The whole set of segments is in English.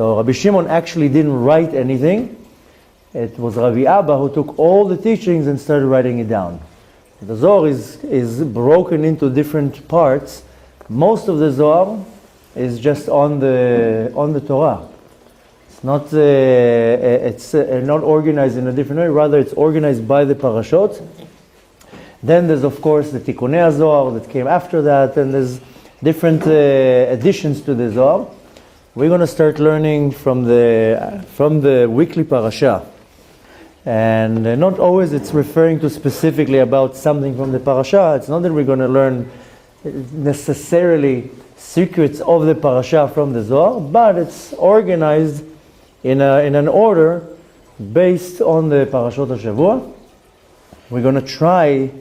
So Rabbi Shimon actually didn't write anything. It was Rabbi Abba who took all the teachings and started writing it down. The Zohar is broken into different parts. Most of the Zohar is just on the Torah. It's not organized in a different way. Rather, it's organized by the parashot. Then there's, of course, the Tikkunei Zohar that came after that, and there's different additions to the Zohar. We're going to start learning from the weekly parasha. And not always it's referring to specifically about something from the parasha. It's not that we're going to learn necessarily secrets of the parasha from the Zohar, but it's organized in an order based on the Parashot HaShavua. We're going to try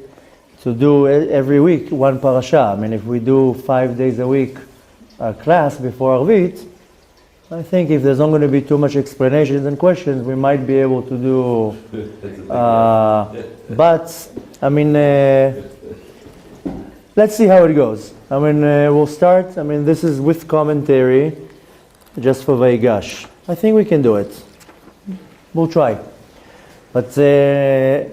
to do every week one parasha. I mean, if we do 5 days a week class before Arvit, I think if there's not going to be too much explanations and questions, we might be able to do... but, I mean, let's see how it goes. I mean, we'll start. I mean, this is with commentary, just for Vayigash. I think we can do it. We'll try. But we're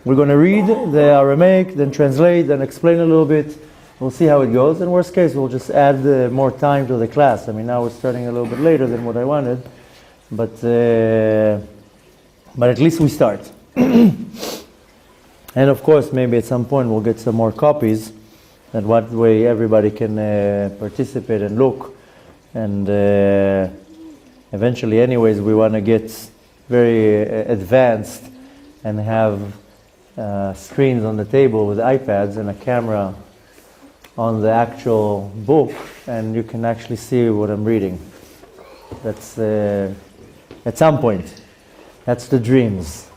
going to read the Aramaic, then translate, then explain a little bit. We'll see how it goes. In worst case, we'll just add more time to the class. I mean, now we're starting a little bit later than what I wanted. But at least we start. And of course, maybe at some point we'll get some more copies. That what way everybody can participate and look. And eventually, anyways, we want to get very advanced and have screens on the table with iPads and a camera on the actual book, and you can actually see what I'm reading. That's at some point. That's the dreams.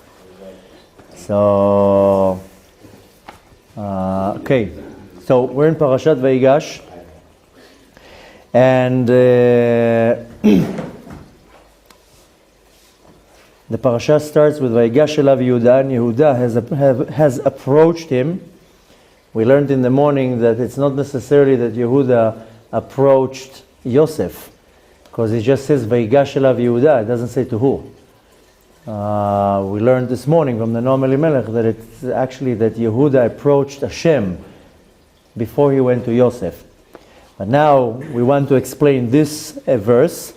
So, okay. So we're in Parashat Vayigash, and the parasha starts with Vayigash elav Yehuda, and Yehuda has approached him. We learned in the morning that it's not necessarily that Yehuda approached Yosef, because it just says Vayigash elav Yehuda. It doesn't say to who. We learned this morning from the Noam Elimelech that it's actually that Yehuda approached Hashem before he went to Yosef. But now we want to explain this verse.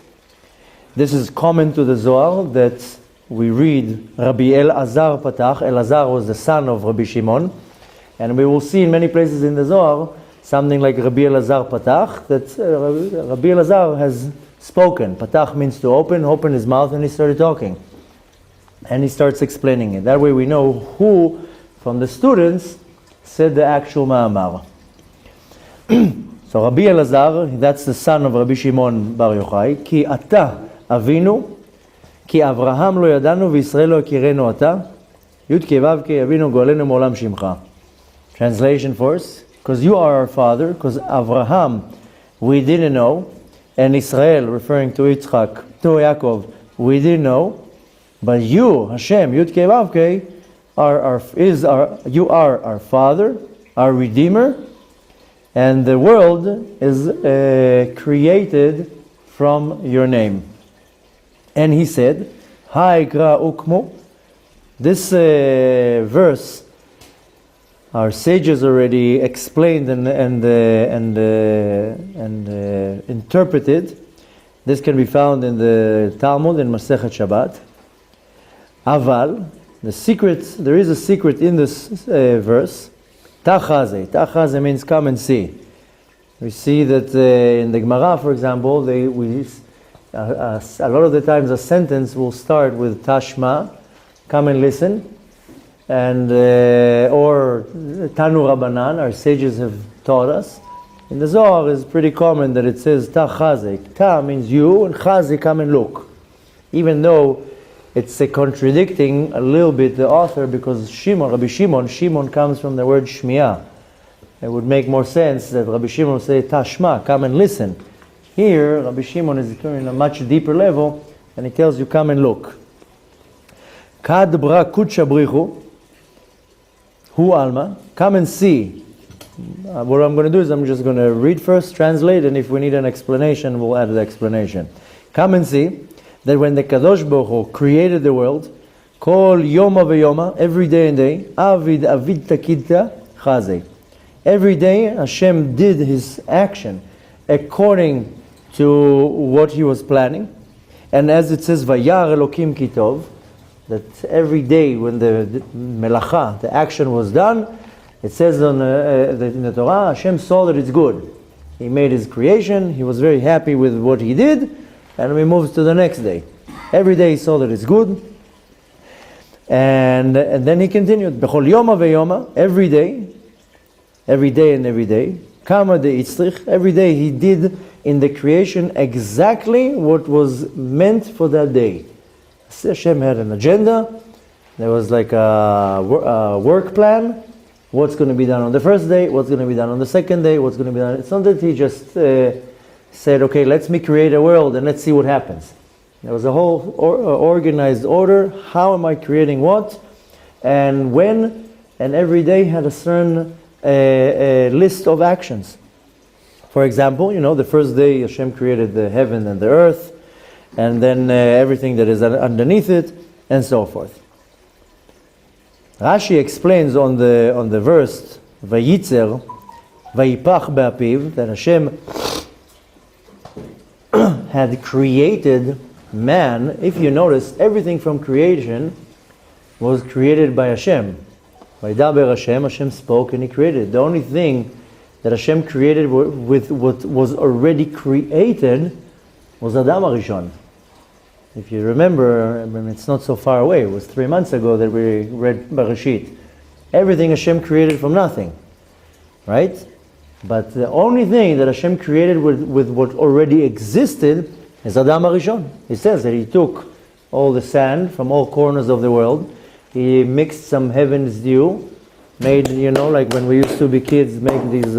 This is common to the Zohar that we read Rabbi Elazar Patach. Elazar was the son of Rabbi Shimon. And we will see in many places in the Zohar something like Rabbi Elazar Patach, that Rabbi Elazar has spoken. Patach means to open his mouth, and he started talking. And he starts explaining it. That way we know who from the students said the actual Ma'amar. So Rabbi Elazar, that's the son of Rabbi Shimon Bar Yochai. Ki ata avinu, ki Avraham lo yadanu v'Yisrael lo yakirenu ata, Yud Kei Vav Kei avinu go'alenu mo'olam shimcha. Translation first, because you are our father, because Avraham we didn't know, and Israel, referring to Yitzchak, to Yaakov, we didn't know, but you, Hashem, Yud Kei Vav Kei, you are our father, our redeemer, and the world is created from your name. And he said, Ha'ikra ukmu. This verse, our sages already explained and interpreted. This can be found in the Talmud in Masechet Shabbat. Aval, there is a secret in this verse. Tachaze means come and see. We see that in the Gemara, for example, a lot of the times a sentence will start with Tashma, come and listen, and or Tanu Rabbanan, our sages have taught us. In the Zohar, it's pretty common that it says Tachaze. Ta means you, and Chaze, come and look. Even though it's contradicting a little bit the author, because Rabbi Shimon comes from the word Shmiya. It would make more sense that Rabbi Shimon would say Tashma, come and listen. Here, Rabbi Shimon is in a much deeper level, and he tells you come and look. Kad bra kutsha brichu, hu alma, come and see. What I'm going to do is I'm just going to read first, translate, and if we need an explanation, we'll add the explanation. Come and see that when the Kadosh Baruch Hu created the world, Kol Yoma V'Yoma, every day and day, Avid Takita Chazei. Every day Hashem did His action according to what He was planning. And as it says, Vayar Elokim Kitov, that every day when the melacha, the action was done, it says in the Torah, Hashem saw that it's good. He made His creation, He was very happy with what He did, and we moved to the next day. Every day He saw that it's good. And then He continued, Bechol Yoma V'Yoma, every day and every day, Kama de Itzrich, every day He did in the creation exactly what was meant for that day. Hashem had an agenda, there was like a work plan, what's going to be done on the first day, what's going to be done on the second day, what's going to be done. It's not that He just said, okay, let's me create a world and let's see what happens. There was a whole organized order. How am I creating what? And when? And every day had a certain list of actions. For example, the first day Hashem created the heaven and the earth, and then everything that is underneath it, and so forth. Rashi explains on the verse, Vayitzer, Vayipach be'apiv, that Hashem had created man. If you notice, everything from creation was created by Hashem. Vaydaber Hashem, Hashem spoke and He created. The only thing that Hashem created with what was already created was Adam HaRishon. If you remember, it's not so far away. It was 3 months ago that we read Bereshit. Everything Hashem created from nothing, right? But the only thing that Hashem created with what already existed is Adam HaRishon. He says that He took all the sand from all corners of the world. He mixed some heaven's dew, made, like when we used to be kids, make these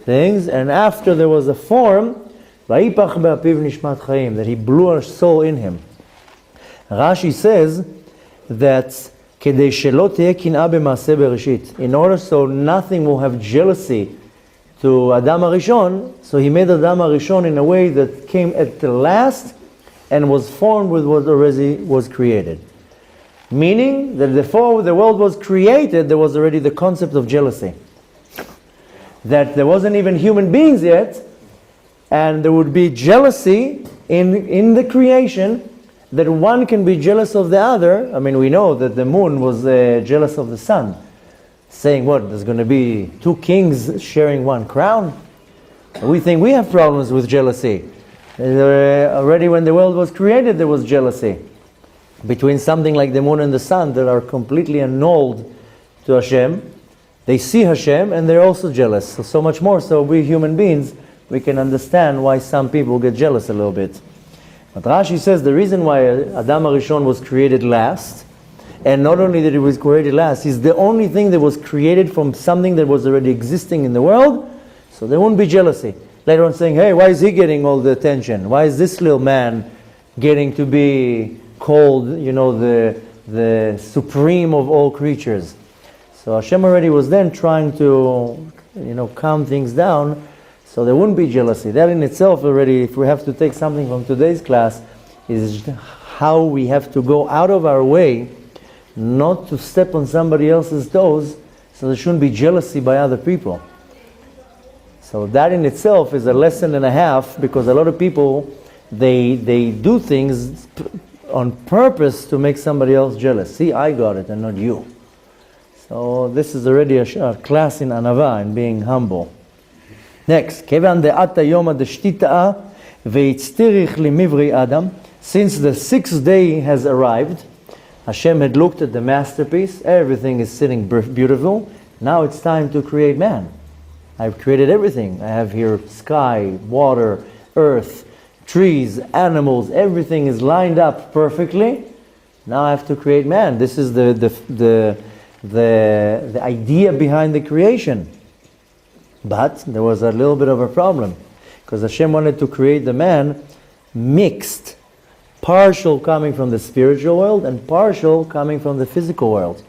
things. And after there was a form, Vayipach be'apiv nishmat chaim, that He blew a soul in him. Rashi says that kedei shelo teheh kin'ah b'maaseh bereshit, in order so nothing will have jealousy to Adam HaRishon, so He made Adam HaRishon in a way that came at the last and was formed with what already was created. Meaning that before the world was created, there was already the concept of jealousy. That there wasn't even human beings yet, and there would be jealousy in the creation, that one can be jealous of the other. I mean, we know that the moon was jealous of the sun, saying what? There's going to be 2 kings sharing one crown? We think we have problems with jealousy. Already when the world was created, there was jealousy between something like the moon and the sun that are completely annulled to Hashem. They see Hashem and they're also jealous. So much more so we human beings, we can understand why some people get jealous a little bit. But Rashi says the reason why Adam HaRishon was created last, and not only that it was created last, he's the only thing that was created from something that was already existing in the world, so there won't be jealousy. Later on saying, hey, why is he getting all the attention? Why is this little man getting to be called, the supreme of all creatures? So Hashem already was then trying to, calm things down, so there wouldn't be jealousy. That in itself already, if we have to take something from today's class, is how we have to go out of our way not to step on somebody else's toes, so there shouldn't be jealousy by other people. So that in itself is a lesson and a half, because a lot of people, they do things on purpose to make somebody else jealous. See, I got it and not you. So this is already a class in Anava, in being humble. Next, Kevan de'ata yoma deshtita'a ve'itztirich limivri Adam. Since the 6th day has arrived, Hashem had looked at the masterpiece, everything is sitting beautiful, now it's time to create man. I've created everything. I have here sky, water, earth, trees, animals, everything is lined up perfectly. Now I have to create man. This is the idea behind the creation. But there was a little bit of a problem, because Hashem wanted to create the man mixed, partial coming from the spiritual world and partial coming from the physical world.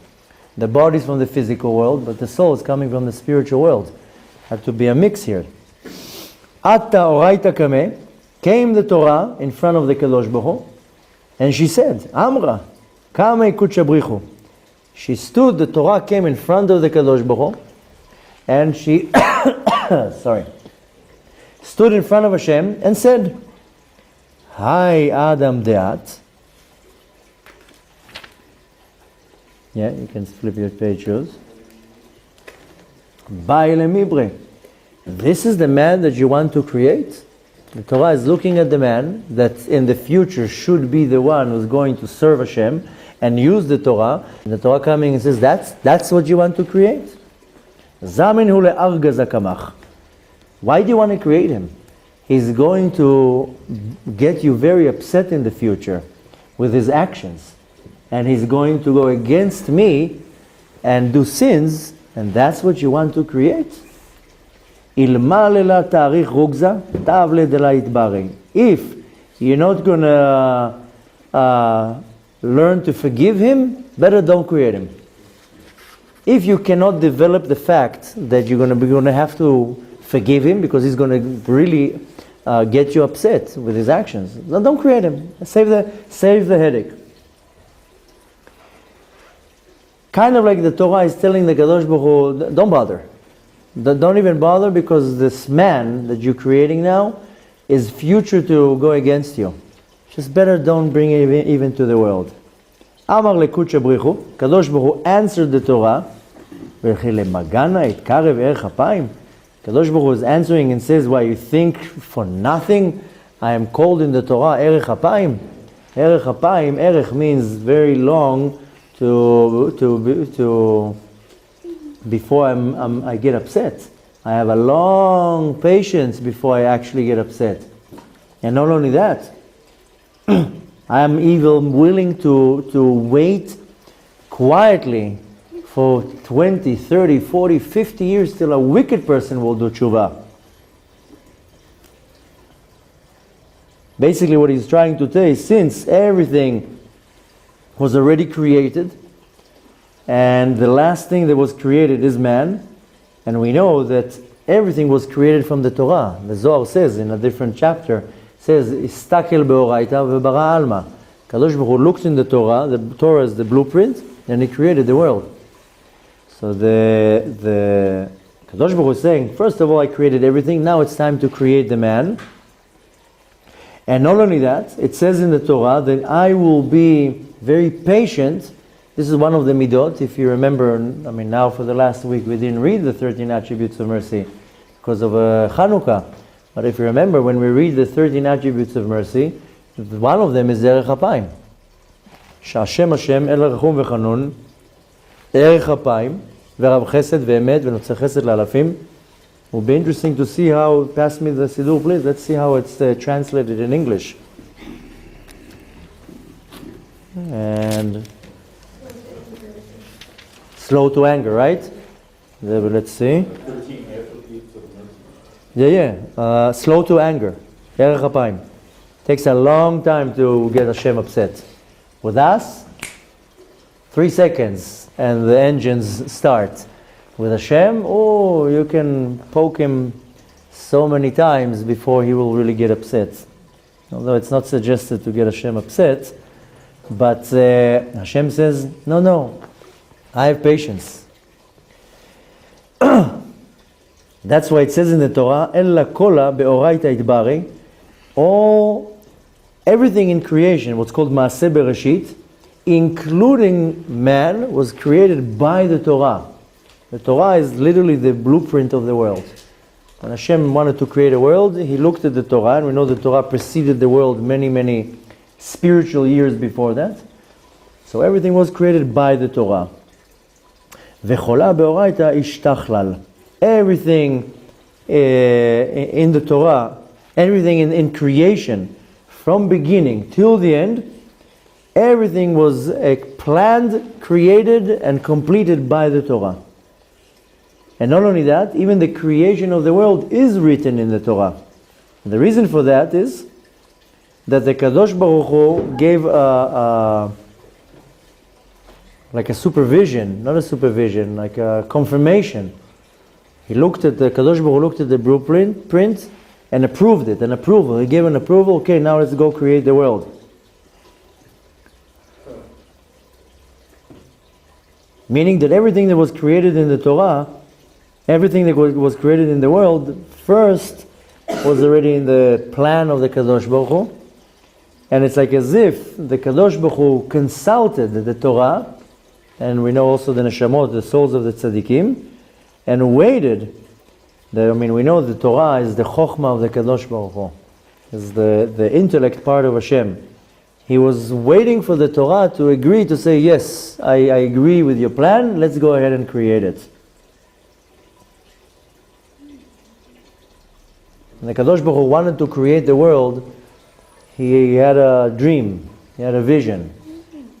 The body's from the physical world, but the soul is coming from the spiritual world. Had to be a mix here. Atta oraita kame, came the Torah in front of the Kadosh Baruch Hu, and she said, Amra, Kame Kuchabrichu. She stood, the Torah came in front of the Kadosh Baruch Hu, and she, stood in front of Hashem and said, Hi Adam Deat. Yeah, you can flip your page, yours. Baile Mibre. This is the man that you want to create? The Torah is looking at the man that in the future should be the one who's going to serve Hashem and use the Torah. And the Torah coming and says, that's what you want to create? Zamin hu le'arga zakamach. Why do you want to create him? He's going to get you very upset in the future with his actions. And he's going to go against me and do sins, and that's what you want to create? If you're not going to learn to forgive him, better don't create him. If you cannot develop the fact that you're going to have to forgive him because he's going to really get you upset with his actions, then don't create him. Save the headache. Kind of like the Torah is telling the Kadosh Baruch Hu, don't bother. Don't even bother, because this man that you're creating now is future to go against you. Just better don't bring it even to the world. Amar lekutcha brichu. Kadosh Baruch Hu answered the Torah. Kadosh Baruch Hu is answering and says, why you think for nothing I am called in the Torah Erech Apayim? Erech Apayim, Erech means very long to before I get upset. I have a long patience before I actually get upset. And not only that, I am even willing to wait quietly for 20, 30, 40, 50 years till a wicked person will do tshuva. Basically what he's trying to say is, since everything was already created, and the last thing that was created is man, and we know that everything was created from the Torah. The Zohar says in a different chapter, says, Istakel be'oraita ve'bara alma. Kadosh Baruch Hu looked in the Torah is the blueprint, and he created the world. So the Kadosh Baruch Hu is saying, first of all, I created everything, now it's time to create the man. And not only that, it says in the Torah that I will be very patient. This is one of the midot. If you remember, now for the last week we didn't read the 13 attributes of mercy because of Chanukah. But if you remember, when we read the 13 attributes of mercy, one of them is Erech Apayim. Sha'ashem Hashem el rachum v'chanun, Erech Apayim, v'rav chesed v'emet v'notzeh chesed la'alafim. It will be interesting to see how, pass me the Siddur please, let's see how it's translated in English. And slow to anger, right? Let's see. Slow to anger. Erech Apayim. Takes a long time to get Hashem upset. With us, 3 seconds and the engines start. With Hashem, you can poke him so many times before he will really get upset. Although it's not suggested to get Hashem upset, but Hashem says, no, I have patience. That's why it says in the Torah, Ella kola be'oraita itbari, everything in creation, what's called Maaseh Bereshit, including man, was created by the Torah. The Torah is literally the blueprint of the world. When Hashem wanted to create a world, He looked at the Torah, and we know the Torah preceded the world many, many spiritual years before that. So everything was created by the Torah. V'chola be'oraita ishtachlal. Everything in the Torah, everything in creation, from beginning till the end, everything was planned, created, and completed by the Torah. And not only that, even the creation of the world is written in the Torah. And the reason for that is that the Kadosh Baruch Hu gave like a supervision, not a supervision, like a confirmation. The Kadosh Baruch Hu looked at the blueprint, and approved it, an approval. He gave an approval, okay, now let's go create the world. Meaning that everything that was created in the Torah, everything that was created in the world, first was already in the plan of the Kadosh Baruch Hu. And it's like as if the Kadosh Baruch Hu consulted the Torah, and we know also the Neshamot, the souls of the Tzaddikim, and waited. We know the Torah is the Chokhmah of the Kadosh Baruch Hu, is the intellect part of Hashem. He was waiting for the Torah to agree to say, yes, I agree with your plan, let's go ahead and create it. And the Kadosh Baruch Hu wanted to create the world. He had a dream, he had a vision.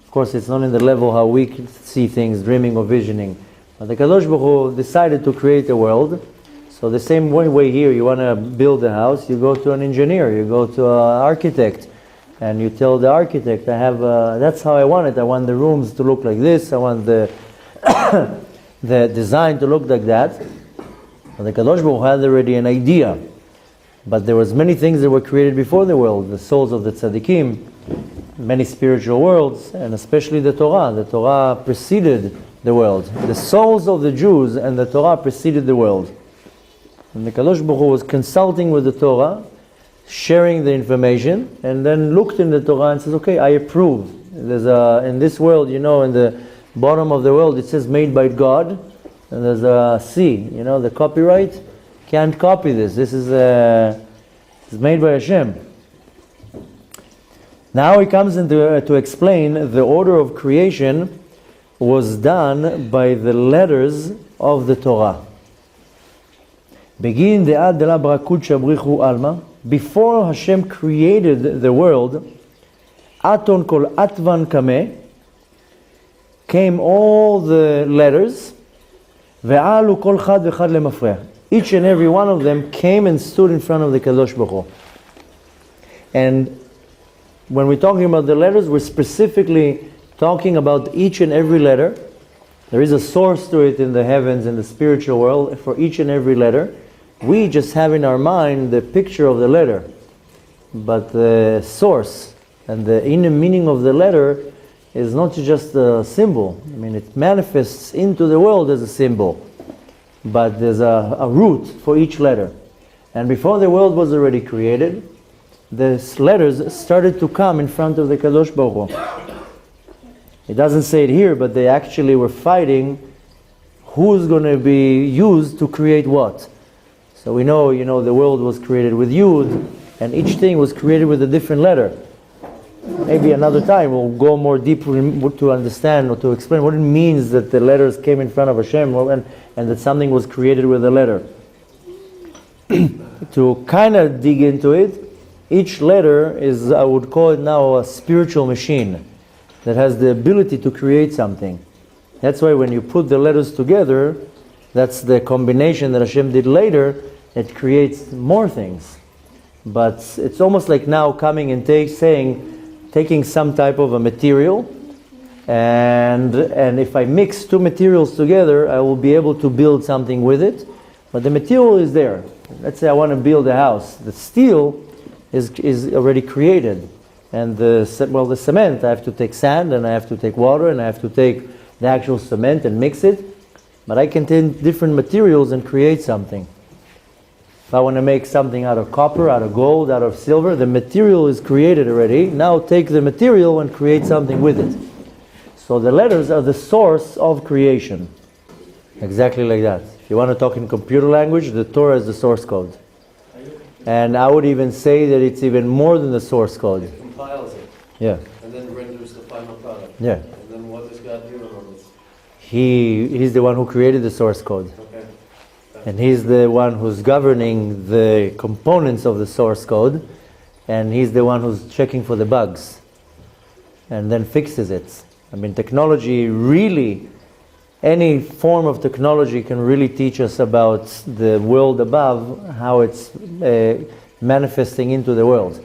Of course, it's not in the level how we see things, dreaming or visioning. But the Kadosh Baruch Hu decided to create the world. So the same way here, you want to build a house, you go to an engineer, you go to an architect, and you tell the architect, that's how I want it. I want the rooms to look like this. I want the the design to look like that. But the Kadosh Baruch Hu had already an idea. But there was many things that were created before the world, the souls of the tzaddikim, many spiritual worlds, and especially the Torah. The Torah preceded the world. The souls of the Jews and the Torah preceded the world. And the Kadosh Baruch Hu was consulting with the Torah, sharing the information, and then looked in the Torah and says, okay, I approve. There's in this world, in the bottom of the world, it says made by God, and there's a C, the copyright. Can't copy this. This is made by Hashem. Now he comes into to explain the order of creation was done by the letters of the Torah. Begin the ad la brakut shabrichu alma. Before Hashem created the world, aton kol atvan kameh, came all the letters, ve'alu kol chad v'chad lemafreh. Each and every one of them came and stood in front of the Kadosh Baruch Hu. And when we're talking about the letters, we're specifically talking about each and every letter. There is a source to it in the heavens, in the spiritual world, for each and every letter. We just have in our mind the picture of the letter. But the source and the inner meaning of the letter is not just a symbol. It manifests into the world as a symbol. But there's a root for each letter. And before the world was already created, the letters started to come in front of the Kadosh Baruch Hu. It doesn't say it here, but they actually were fighting who's going to be used to create what. So we know, the world was created with Yud, and each thing was created with a different letter. Maybe another time we'll go more deeper to understand or to explain what it means that the letters came in front of Hashem and that something was created with a letter. To kind of dig into it, each letter is, I would call it now, a spiritual machine that has the ability to create something. That's why when you put the letters together, that's the combination that Hashem did later, it creates more things. But it's almost like now coming and taking some type of a material, and if I mix two materials together, I will be able to build something with it. But the material is there. Let's say I want to build a house. The steel is already created. And the cement, I have to take sand, and I have to take water, and I have to take the actual cement and mix it. But I can take different materials and create something. If I want to make something out of copper, out of gold, out of silver, the material is created already. Now take the material and create something with it. So the letters are the source of creation. Exactly like that. If you want to talk in computer language, the Torah is the source code. And I would even say that it's even more than the source code. It compiles it. Yeah. And then renders the final product. Yeah. And then what does God do in all this? He's the one who created the source code. Okay. And he's the one who's governing the components of the source code. And he's the one who's checking for the bugs. And then fixes it. Technology really, any form of technology can really teach us about the world above, how it's manifesting into the world.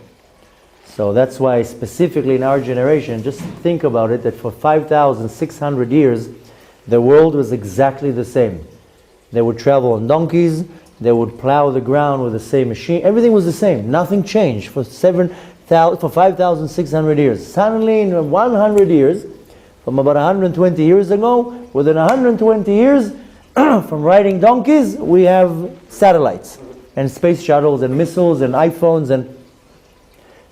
So that's why specifically in our generation, just think about it, that for 5,600 years, the world was exactly the same. They would travel on donkeys, They would plow the ground with the same machine. Everything was the same. Nothing changed for 5,600 years. Suddenly, in 100 years, from about 120 years ago, within 120 years, from riding donkeys, we have satellites and space shuttles and missiles and iPhones, and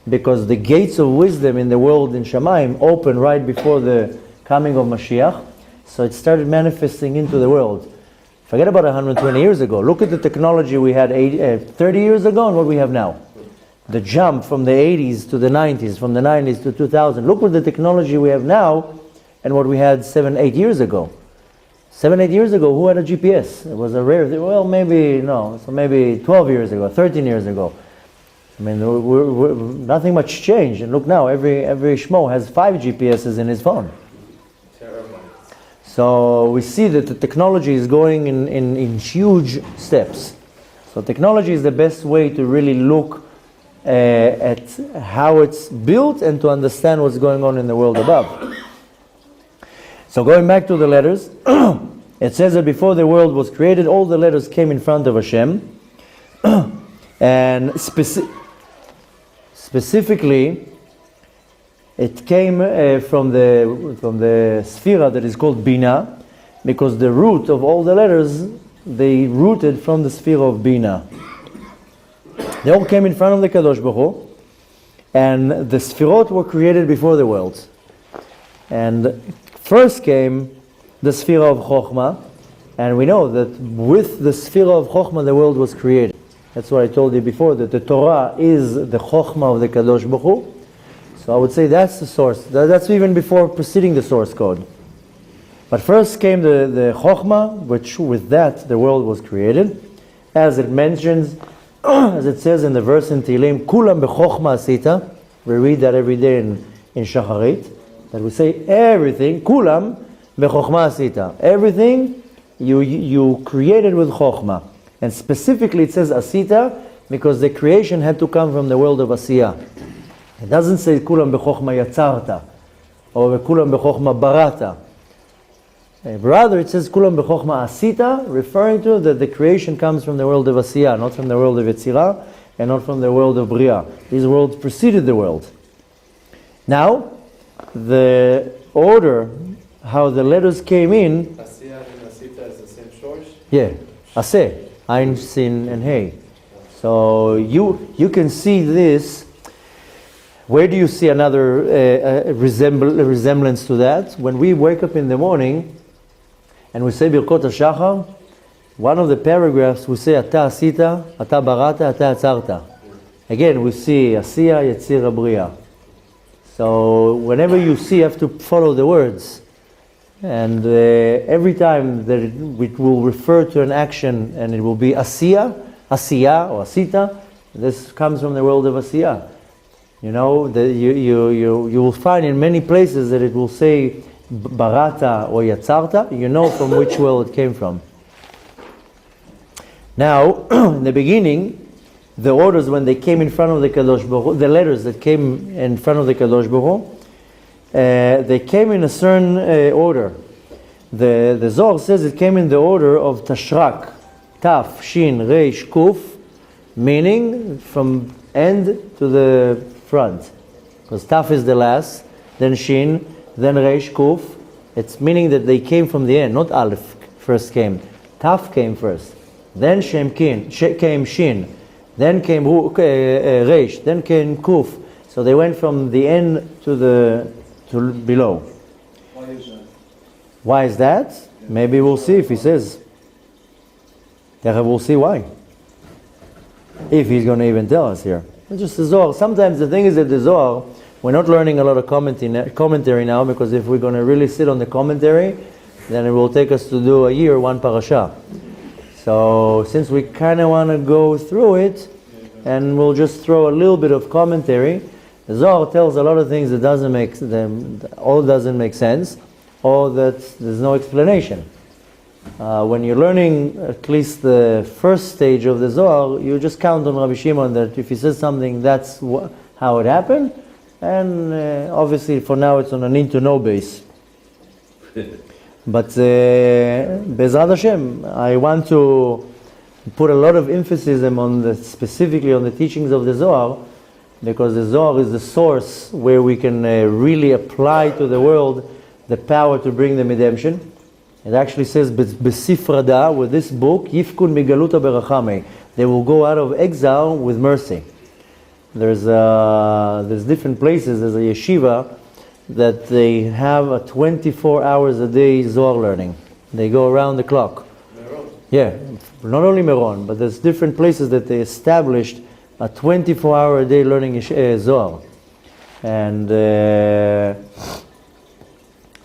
because the gates of wisdom in the world in Shamayim opened right before the coming of Mashiach, so it started manifesting into the world. Forget about 120 years ago. Look at the technology we had 30 years ago and what we have now. The jump from the 80s to the 90s, from the 90s to 2000. Look what the technology we have now and what we had 7-8 years ago. 7-8 years ago, who had a GPS? It was a rare thing. Well, maybe 12 years ago, 13 years ago. I mean, nothing much changed. And look now, every shmo has 5 GPSs in his phone. So we see that the technology is going in huge steps. So technology is the best way to really look at how it's built and to understand what's going on in the world above. So going back to the letters, it says that before the world was created, all the letters came in front of Hashem. And specifically, it came from the sphera that is called Bina, because the root of all the letters, they rooted from the sphere of Bina. They all came in front of the Kadosh Baruch Hu, and the sphirot were created before the world. And first came the sphere of Chokhmah, and we know that with the sphere of Chokhmah the world was created. That's what I told you before, that the Torah is the Chokhmah of the Kadosh Baruch Hu. So I would say that's the source. That's even before preceding the source code. But first came the Chokhmah, which with that the world was created. As it mentions, as it says in the verse in Tehillim, Kulam b'Chokhmah asita. We read that every day in Shacharit. That we say everything, Kulam b'Chokhmah asita. Everything you created with Chokhmah. And specifically it says asita because the creation had to come from the world of Asiyah. It doesn't say Kulam b'Chokhmah yatzarta or Kulam b'Chokhmah barata. Rather it says Kulam b'Chokhmah asita, referring to that the creation comes from the world of Asiyah, not from the world of Yetzirah and not from the world of Bria. These worlds preceded the world. Now, the order, how the letters came in. Asiyah and Asita is the same source? Yeah, Aseh, Ein, Sin, and Hey. So you can see this. Where do you see another resemblance to that? When we wake up in the morning and we say Birkot HaShachar, one of the paragraphs we say Ata Asita, Ata Barata, Ata Atzarta. Again, we see Asiyah, Yetzirah, Bria. So whenever you see, you have to follow the words. And every time that it will refer to an action and it will be Asiyah or Asita, this comes from the world of Asiyah. You know, you will find in many places that it will say Barata or Yatzarta. You know from which world it came from. Now, in the beginning, the orders when they came in front of the Kadosh Baruch Hu, the letters that came in front of the Kadosh Baruch Hu, they came in a certain order. The Zohar says it came in the order of Tashrak, Taf, Shin, Reish, Kuf, meaning from end to the front. Because Taf is the last, then Shin, then Reish, Kuf. It's meaning that they came from the end, not Aleph first came. Taf came first. Then came Shin. Then came Reish. Then came Kuf. So they went from the end to below. Why is that? Why is that? Maybe we'll see if he says. We'll see why. If he's going to even tell us here. It's just the Zohar. Sometimes the thing is that the Zohar, we're not learning a lot of commentary now, because if we're going to really sit on the commentary, then it will take us to do a year, one parasha. So since we kind of want to go through it, and we'll just throw a little bit of commentary, the Zohar tells a lot of things that doesn't make sense, or that there's no explanation. When you're learning at least the first stage of the Zohar, you just count on Rabbi Shimon that if he says something, that's how it happened, and obviously for now it's on a need-to-know base. But Bezrat Hashem, I want to put a lot of emphasis on specifically on the teachings of the Zohar, because the Zohar is the source where we can really apply to the world the power to bring them redemption. It actually says, "Besifrada," with this book, "Yifkun migaluta berachamei." They will go out of exile with mercy. There's different places. There's a yeshiva that they have a 24 hours a day Zohar learning. They go around the clock. Meron. Yeah, not only Meron, but there's different places that they established a 24-hour a day learning Zohar. And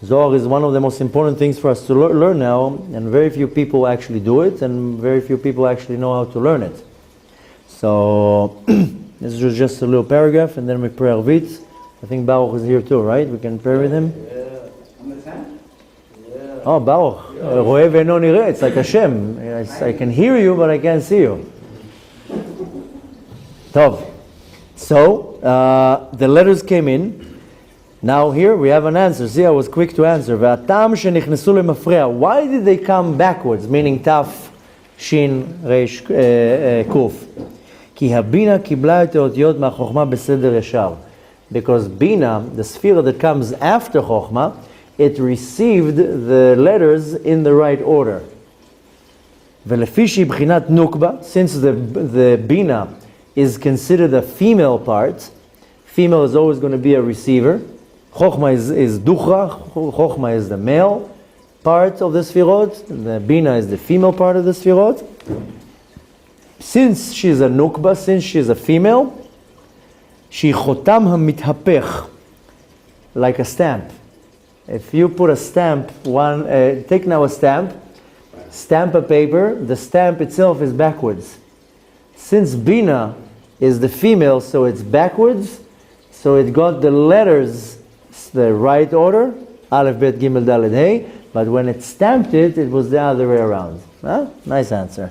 Zohar is one of the most important things for us to learn now, and very few people actually do it, and very few people actually know how to learn it. So this was just a little paragraph, and then we pray Arvit. I think Baruch is here too, right? We can pray with him. Oh, Baruch. Roeh ve'eno nireh. It's like Hashem. I can hear you, but I can't see you. Tov. So, the letters came in. Now here we have an answer. See, I was quick to answer. V'atam shenichnesu lemafreya. Why did they come backwards? Meaning Taf, Shin, Reish, Kuf. Ki habina kibla et haotiyot ma'chochma beseder yashar. Because Bina, the sphere that comes after Chochmah, it received the letters in the right order. Velefishi b'chinat nukba, since the Bina is considered a female part, female is always going to be a receiver. Chochmah is duchra, Chochmah is the male part of the sfirot, the Bina is the female part of the sfirot. Since she is a nukba, since she is a female, she chotam ha-mithapech, like a stamp. If you put a stamp, take now a stamp a paper, the stamp itself is backwards. Since Bina is the female, so it's backwards, so it got the letters the right order, Aleph, Bet, Gimel, Daled, Hey, but when it stamped it, it was the other way around. Huh? Nice answer.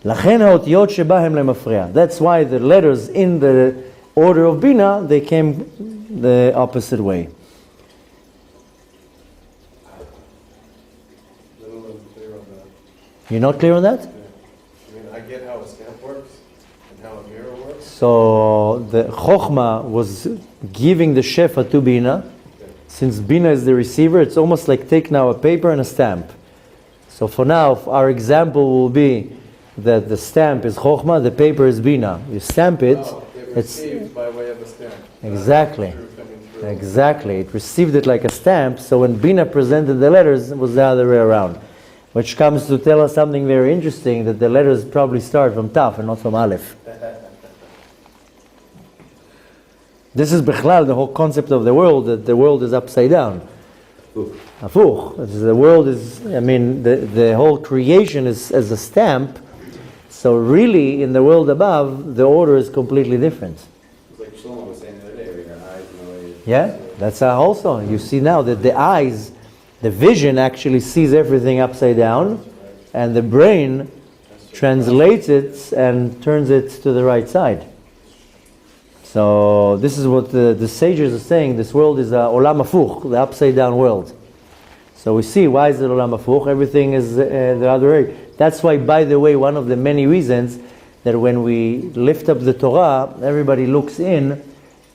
לכן האותיות שבה הם למפריע. That's why the letters in the order of Bina, they came the opposite way. You're not clear on that? I mean, I get how a stamp works and how a mirror works. So the Chochmah was giving the Shefa to Bina. Since Bina is the receiver, it's almost like take now a paper and a stamp. So for now, our example will be that the stamp is Chochmah, the paper is Bina. You stamp it, It's received by way of a stamp. Exactly. Exactly. It received it like a stamp, so when Bina presented the letters, it was the other way around. Which comes to tell us something very interesting, that the letters probably start from Taf and not from Aleph. This is Bechlal, the whole concept of the world, that the world is upside down. Afuch. The world is, the whole creation is as a stamp. So really, in the world above, the order is completely different. It's like Shlomo was saying the other day, where your eyes and the way... Yeah, that's also. You see now that the eyes, the vision actually sees everything upside down, and the brain translates it and turns it to the right side. So this is what the sages are saying. This world is olam hafuch, the upside down world. So we see, why is it olam hafuch? Everything is the other way. That's why, by the way, one of the many reasons that when we lift up the Torah, everybody looks in,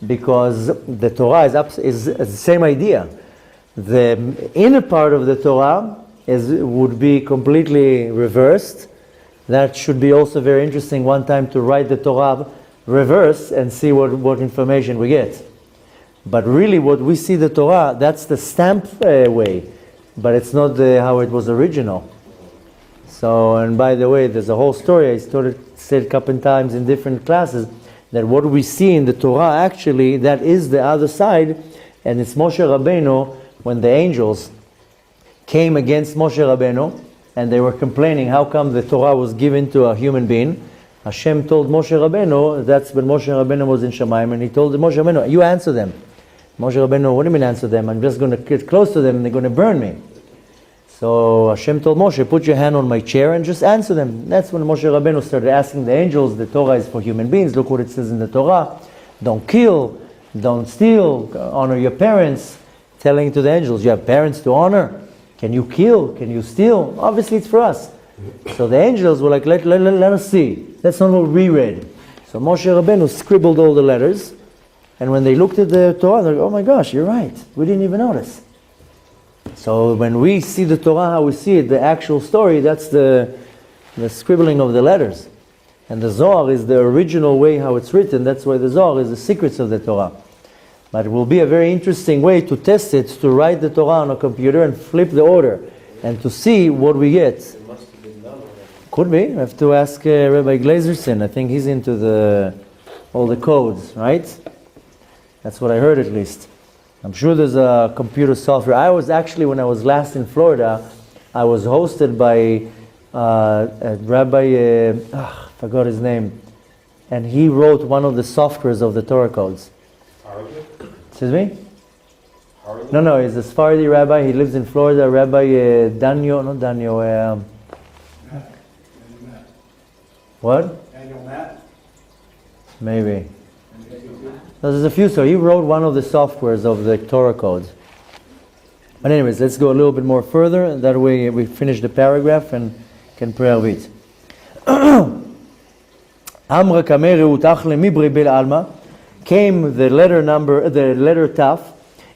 because the Torah is the same idea. The inner part of the Torah would be completely reversed. That should be also very interesting one time to write the Torah reverse and see what information we get. But really what we see the Torah, that's the stamp way, but it's not how it was original. So, and by the way, there's a whole story, I said a couple of times in different classes, that what we see in the Torah actually, that is the other side, and it's Moshe Rabbeinu, when the angels came against Moshe Rabbeinu, and they were complaining how come the Torah was given to a human being. Hashem told Moshe Rabbeinu, that's when Moshe Rabbeinu was in Shamayim, and he told Moshe Rabbeinu, you answer them. Moshe Rabbeinu, what do you mean answer them? I'm just going to get close to them and they're going to burn me. So Hashem told Moshe, put your hand on my chair and just answer them. That's when Moshe Rabbeinu started asking the angels, the Torah is for human beings, look what it says in the Torah. Don't kill, don't steal, honor your parents. Telling to the angels, you have parents to honor. Can you kill? Can you steal? Obviously it's for us. So the angels were like, let us see. That's not what we read. So Moshe Rabbeinu scribbled all the letters, and when they looked at the Torah, they're like, oh my gosh, you're right. We didn't even notice. So when we see the Torah, how we see it, the actual story, that's the scribbling of the letters. And the Zohar is the original way how it's written. That's why the Zohar is the secrets of the Torah. But it will be a very interesting way to test it, to write the Torah on a computer and flip the order, and to see what we get. It must have been done already. Could be. I have to ask Rabbi Glazerson. I think he's into all the codes, right? That's what I heard at least. I'm sure there's a computer software. I was actually, when I was last in Florida, I was hosted by a Rabbi, I forgot his name, and he wrote one of the softwares of the Torah codes. Excuse me? No, he's a Sephardi rabbi. He lives in Florida. Rabbi Daniel, what? Daniel Matt? Maybe. There's a few, so he wrote one of the softwares of the Torah codes. But anyways, let's go a little bit more further, and that way we finish the paragraph and can pray a bit. Amra kamei reut achle mibri bil alma. Came the letter Taf,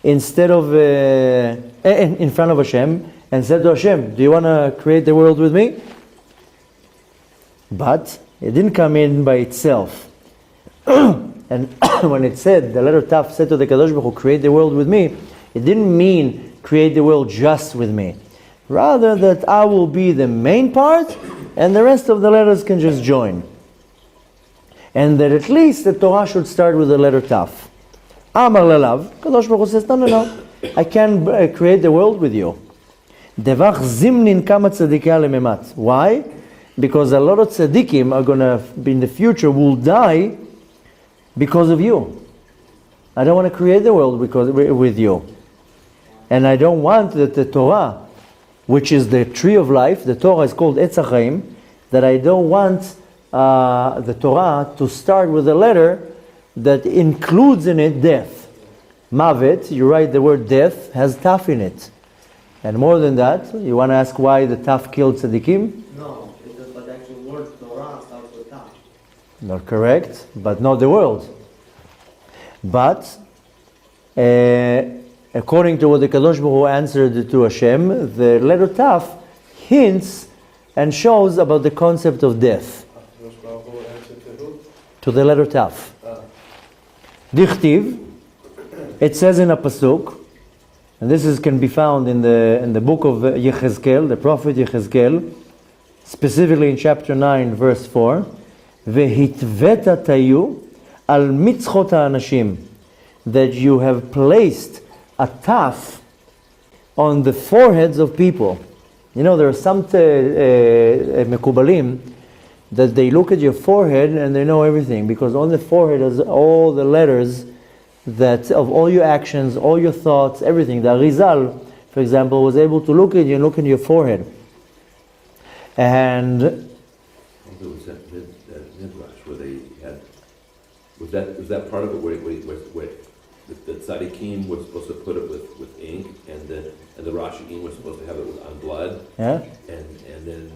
instead of in front of Hashem, and said to Hashem, do you want to create the world with me? But it didn't come in by itself. And when it said, the letter Taf said to the Kadosh Baruch Hu, create the world with me, it didn't mean create the world just with me. Rather that I will be the main part, and the rest of the letters can just join. And that at least the Torah should start with the letter Taf. Amar lelav, Kadosh Baruch Hu says, no. I can create the world with you. Devach zimnin kama tzadikei lememat. Why? Because a lot of tzaddikim are going to, in the future, will die because of you. I don't want to create the world with you. And I don't want that the Torah, which is the tree of life, the Torah is called Etz HaChaim, that I don't want the Torah to start with a letter that includes in it death. Mavet, you write the word death, has Taf in it. And more than that, you want to ask why the Taf killed tzaddikim? No, because the actual word Torah starts with Taf. Not correct, but not the world. But according to what the Kadosh Baruch Hu answered to Hashem, the letter Taf hints and shows about the concept of death. To the letter Taf. Dichtiv, it says in a pasuk, and this can be found in the book of Yechezkel, the prophet Yechezkel, specifically in chapter 9, verse 4, Vehitveta tayu al mitzchot ha'anashim, that you have placed a taf on the foreheads of people. You know, there are some mekubalim that they look at your forehead and they know everything, because on the forehead is all the letters that of all your actions, all your thoughts, everything. The Arizal, for example, was able to look at you and look at your forehead. And There was that midrash where they had, was that part of it where the tzaddikim was supposed to put it with ink, and the Rashi'im was supposed to have it on blood, yeah, and then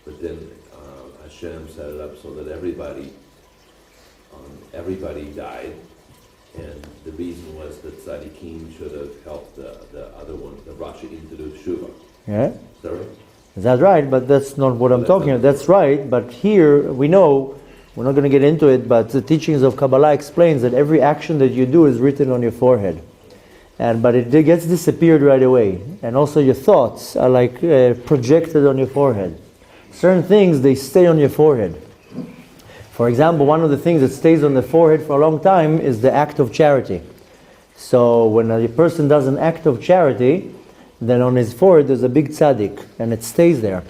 but then Hashem set it up so that everybody died, and the reason was that tzaddikim should have helped the other one, the Rashi'im, to do tshuva. yeah. Is that right? That's right, but that's not what I'm talking about. That's right, but here we know, we're not going to get into it, but the teachings of Kabbalah explains that every action that you do is written on your forehead. But it gets disappeared right away. And also your thoughts are like projected on your forehead. Certain things, they stay on your forehead. For example, one of the things that stays on the forehead for a long time is the act of charity. So when a person does an act of charity, then on his forehead there's a big tzaddik, and it stays there.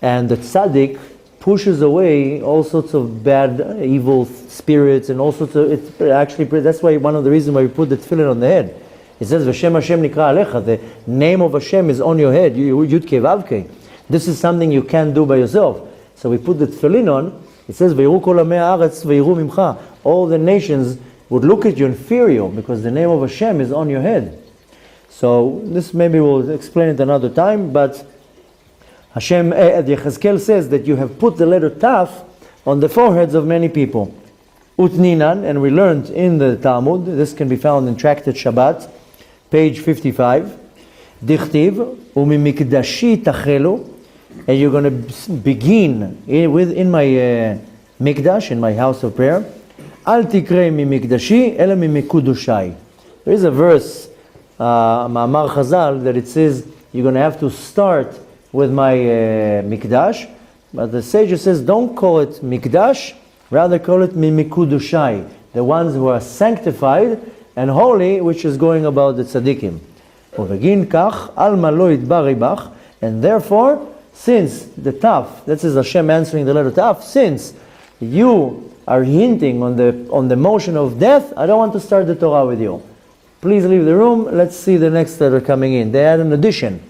And the tzaddik pushes away all sorts of bad, evil spirits, and all sorts of, that's why one of the reasons why we put the tefillin on the head. It says, V'shem Hashem nikra alecha, the name of Hashem is on your head, Yud-Kei Vav-Kei. This is something you can't do by yourself. So we put the tefillin on, it says, V'yiru kol amei haaretz v'yiru mimcha. All the nations would look at you and fear you, because the name of Hashem is on your head. So this maybe we'll explain it another time, but Yechezkel says that you have put the letter Taf on the foreheads of many people. Utninan, and we learned in the Talmud, this can be found in Tractate Shabbat, page 55. Dichtiv, umimikdashi tachelu, and you're going to begin in my mikdash, in my house of prayer. Al tikrei mimikdashi, ela mimikudushai. There is a verse, Ma'amar Chazal, that it says you're going to have to start with my mikdash, but the sage says don't call it mikdash, rather call it mimikudushai, the ones who are sanctified and holy, which is going about the tzaddikim. Ubegin kach alma lo yitbari bach, and therefore, since the Taf, this is Hashem answering the letter Taf, since you are hinting on the motion of death, I don't want to start the Torah with you. Please leave the room. Let's see the next letter coming in. They add an addition,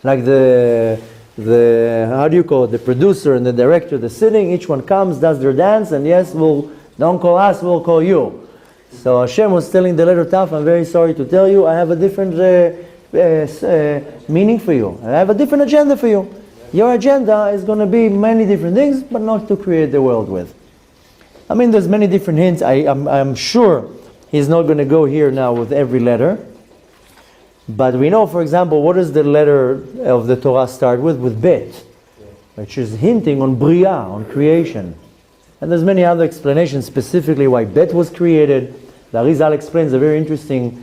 like the how do you call it? The producer and the director, they're sitting. Each one comes, does their dance, and yes, don't call us, we'll call you. So Hashem was telling the letter Taf, I'm very sorry to tell you, I have a different meaning for you. I have a different agenda for you. Your agenda is going to be many different things, but not to create the world with. I mean, there's many different hints. I'm sure he's not going to go here now with every letter. But we know, for example, what does the letter of the Torah start with? With Bet, which is hinting on Bria, on creation. And there's many other explanations, specifically why Bet was created. The Arizal explains a very interesting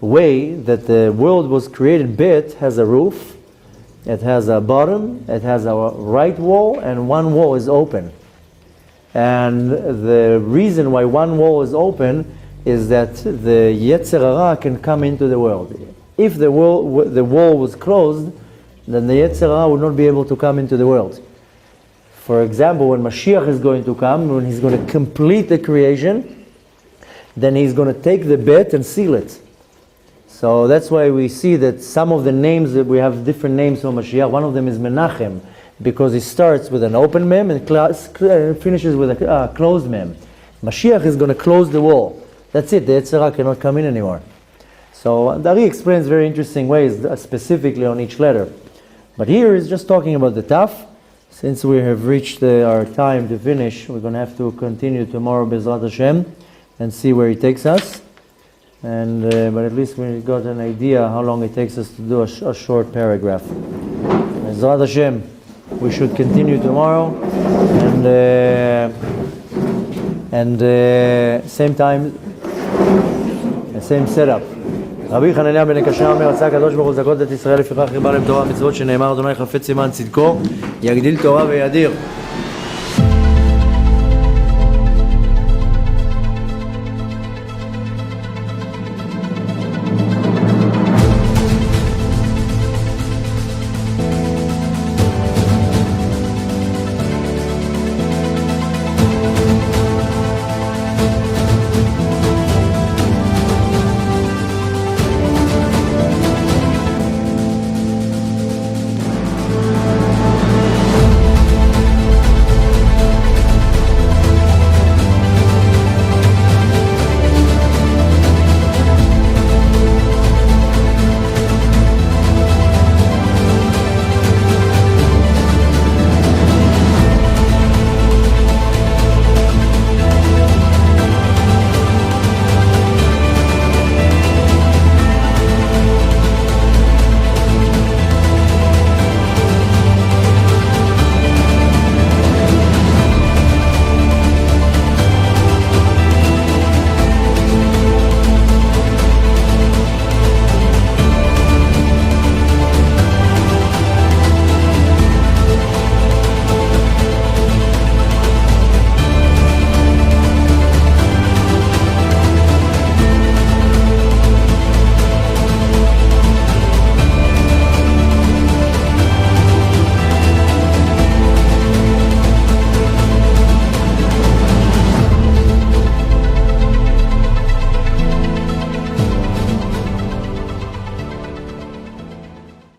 way that the world was created. Bet has a roof, it has a bottom, it has a right wall, and one wall is open. And the reason why one wall is open is that the Yetzer Hara can come into the world. If the wall was closed, then the Yetzer Hara would not be able to come into the world. For example, when Mashiach is going to come, when he's going to complete the creation, then he's going to take the bet and seal it. So that's why we see that some of the names, that we have different names for Mashiach. One of them is Menachem, because he starts with an open mem and finishes with a closed mem. Mashiach is going to close the wall. That's it, the Yetzer Hara cannot come in anymore. So Dari explains very interesting ways, specifically on each letter. But here he's just talking about the Taf. Since we have reached our time to finish, we're going to have to continue tomorrow, Bezrat Hashem, and see where he takes us. And but at least we got an idea how long it takes us to do a short paragraph. Bezrat Hashem, we should continue tomorrow, and same time, same setup. רבי חנניה בן הקשה אומר, רצה הקדוש ברוך הוא לזכות את ישראל, לפיכך חיבר להם תורה ומצוות, שנאמר אדוני חפץ סימן צדקו, יגדיל תורה וידיר.